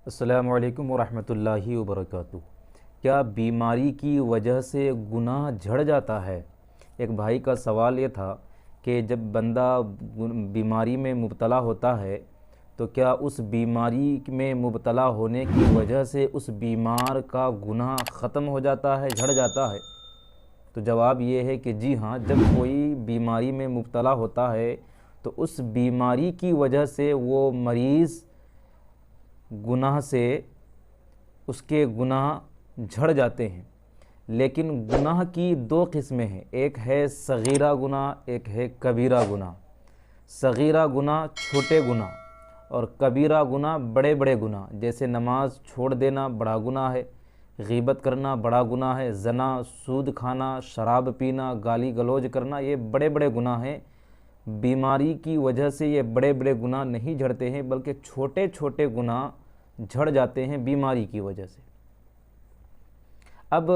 السلام علیکم ورحمۃ اللہ وبرکاتہ۔ کیا بیماری کی وجہ سے گناہ جھڑ جاتا ہے؟ ایک بھائی کا سوال یہ تھا کہ جب بندہ بیماری میں مبتلا ہوتا ہے تو کیا اس بیماری میں مبتلا ہونے کی وجہ سے اس بیمار کا گناہ ختم ہو جاتا ہے، جھڑ جاتا ہے؟ تو جواب یہ ہے کہ جی ہاں، جب کوئی بیماری میں مبتلا ہوتا ہے تو اس بیماری کی وجہ سے وہ مریض گناہ سے اس کے گناہ جھڑ جاتے ہیں۔ لیکن گناہ کی دو قسمیں ہیں، ایک ہے صغیرہ گناہ، ایک ہے کبیرہ گناہ۔ صغیرہ گناہ چھوٹے گناہ اور کبیرہ گناہ بڑے بڑے گناہ، جیسے نماز چھوڑ دینا بڑا گناہ ہے، غیبت کرنا بڑا گناہ ہے، زنا، سود کھانا، شراب پینا، گالی گلوج کرنا، یہ بڑے بڑے گناہ ہیں۔ بیماری کی وجہ سے یہ بڑے بڑے گناہ نہیں جھڑتے ہیں، بلکہ چھوٹے چھوٹے گناہ جھڑ جاتے ہیں بیماری کی وجہ سے۔ اب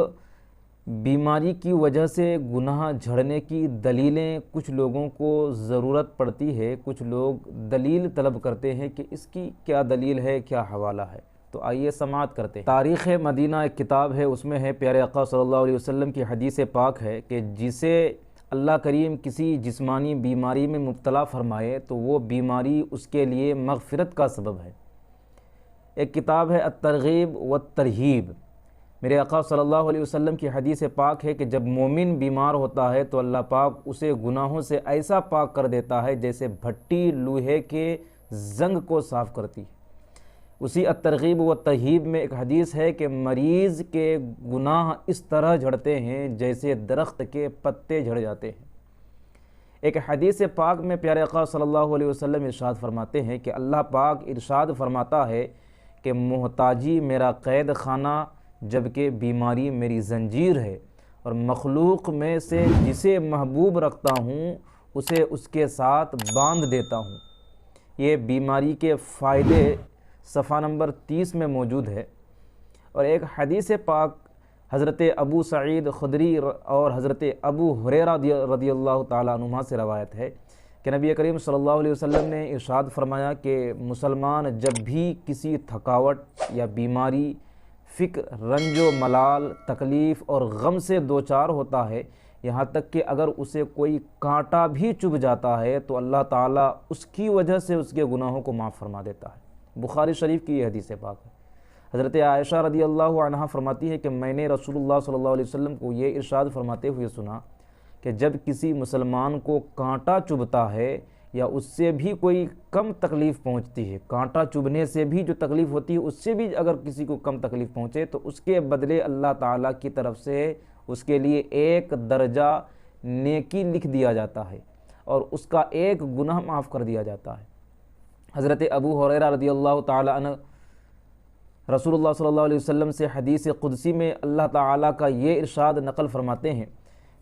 بیماری کی وجہ سے گناہ جھڑنے کی دلیلیں کچھ لوگوں کو ضرورت پڑتی ہے، کچھ لوگ دلیل طلب کرتے ہیں کہ اس کی کیا دلیل ہے، کیا حوالہ ہے۔ تو آئیے سماعت کرتے ہیں۔ تاریخ مدینہ ایک کتاب ہے، اس میں ہے پیارے آقا صلی اللہ علیہ وسلم کی حدیث پاک ہے کہ جسے اللہ کریم کسی جسمانی بیماری میں مبتلا فرمائے تو وہ بیماری اس کے لیے مغفرت کا سبب ہے۔ ایک کتاب ہے الترغیب والترہیب۔ میرے آقا صلی اللہ علیہ وسلم کی حدیث پاک ہے کہ جب مومن بیمار ہوتا ہے تو اللہ پاک اسے گناہوں سے ایسا پاک کر دیتا ہے جیسے بھٹی لوہے کے زنگ کو صاف کرتی ہے۔ اسی الترغیب والترہیب میں ایک حدیث ہے کہ مریض کے گناہ اس طرح جھڑتے ہیں جیسے درخت کے پتے جھڑ جاتے ہیں۔ ایک حدیث پاک میں پیارے آقا صلی اللہ علیہ وسلم ارشاد فرماتے ہیں کہ اللہ پاک ارشاد فرماتا ہے کہ محتاجی میرا قید خانہ جبکہ بیماری میری زنجیر ہے، اور مخلوق میں سے جسے محبوب رکھتا ہوں اسے اس کے ساتھ باندھ دیتا ہوں۔ یہ بیماری کے فائدے صفحہ نمبر 30 میں موجود ہے۔ اور ایک حدیث پاک حضرت ابو سعید خدری اور حضرت ابو ہریرہ رضی اللہ تعالیٰ عنہما سے روایت ہے کہ نبی کریم صلی اللہ علیہ وسلم نے ارشاد فرمایا کہ مسلمان جب بھی کسی تھکاوٹ یا بیماری، فکر، رنج و ملال، تکلیف اور غم سے دوچار ہوتا ہے، یہاں تک کہ اگر اسے کوئی کانٹا بھی چبھ جاتا ہے تو اللہ تعالیٰ اس کی وجہ سے اس کے گناہوں کو معاف فرما دیتا ہے۔ بخاری شریف کی یہ حدیث پاک ہے۔ حضرت عائشہ رضی اللہ عنہا فرماتی ہے کہ میں نے رسول اللہ صلی اللہ علیہ وسلم کو یہ ارشاد فرماتے ہوئے سنا کہ جب کسی مسلمان کو کانٹا چبھتا ہے یا اس سے بھی کوئی کم تکلیف پہنچتی ہے، کانٹا چبھنے سے بھی جو تکلیف ہوتی ہے اس سے بھی اگر کسی کو کم تکلیف پہنچے تو اس کے بدلے اللہ تعالیٰ کی طرف سے اس کے لیے ایک درجہ نیکی لکھ دیا جاتا ہے اور اس کا ایک گناہ معاف کر دیا جاتا ہے۔ حضرت ابو ہریرہ رضی اللہ تعالیٰ عنہ رسول اللہ صلی اللہ علیہ وسلم سے حدیث قدسی میں اللہ تعالیٰ کا یہ ارشاد نقل فرماتے ہیں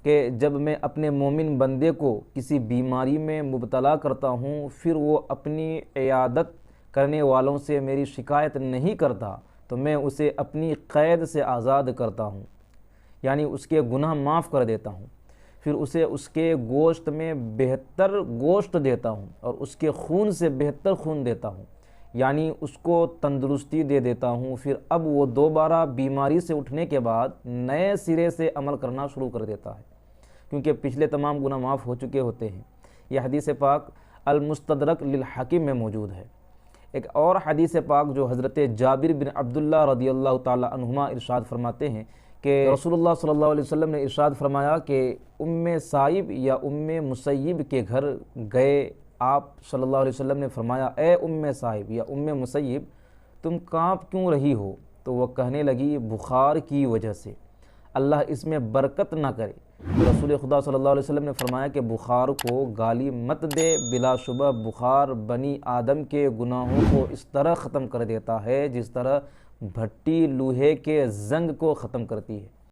کہ جب میں اپنے مومن بندے کو کسی بیماری میں مبتلا کرتا ہوں پھر وہ اپنی عیادت کرنے والوں سے میری شکایت نہیں کرتا تو میں اسے اپنی قید سے آزاد کرتا ہوں، یعنی اس کے گناہ معاف کر دیتا ہوں، پھر اسے اس کے گوشت میں بہتر گوشت دیتا ہوں اور اس کے خون سے بہتر خون دیتا ہوں، یعنی اس کو تندرستی دے دیتا ہوں، پھر اب وہ دوبارہ بیماری سے اٹھنے کے بعد نئے سرے سے عمل کرنا شروع کر دیتا ہے، کیونکہ پچھلے تمام گناہ معاف ہو چکے ہوتے ہیں۔ یہ حدیث پاک المستدرک للحاکم میں موجود ہے۔ ایک اور حدیث پاک جو حضرت جابر بن عبداللہ رضی اللہ تعالی عنہما ارشاد فرماتے ہیں کہ رسول اللہ صلی اللہ علیہ وسلم نے ارشاد فرمایا کہ ام سائب یا ام مسیب کے گھر گئے، آپ صلی اللہ علیہ وسلم نے فرمایا اے ام صاحب یا ام مسیب تم کانپ کیوں رہی ہو؟ تو وہ کہنے لگی بخار کی وجہ سے، اللہ اس میں برکت نہ کرے۔ تو رسول خدا صلی اللہ علیہ وسلم نے فرمایا کہ بخار کو گالی مت دے، بلا شبہ بخار بنی آدم کے گناہوں کو اس طرح ختم کر دیتا ہے جس طرح بھٹی لوہے کے زنگ کو ختم کرتی ہے۔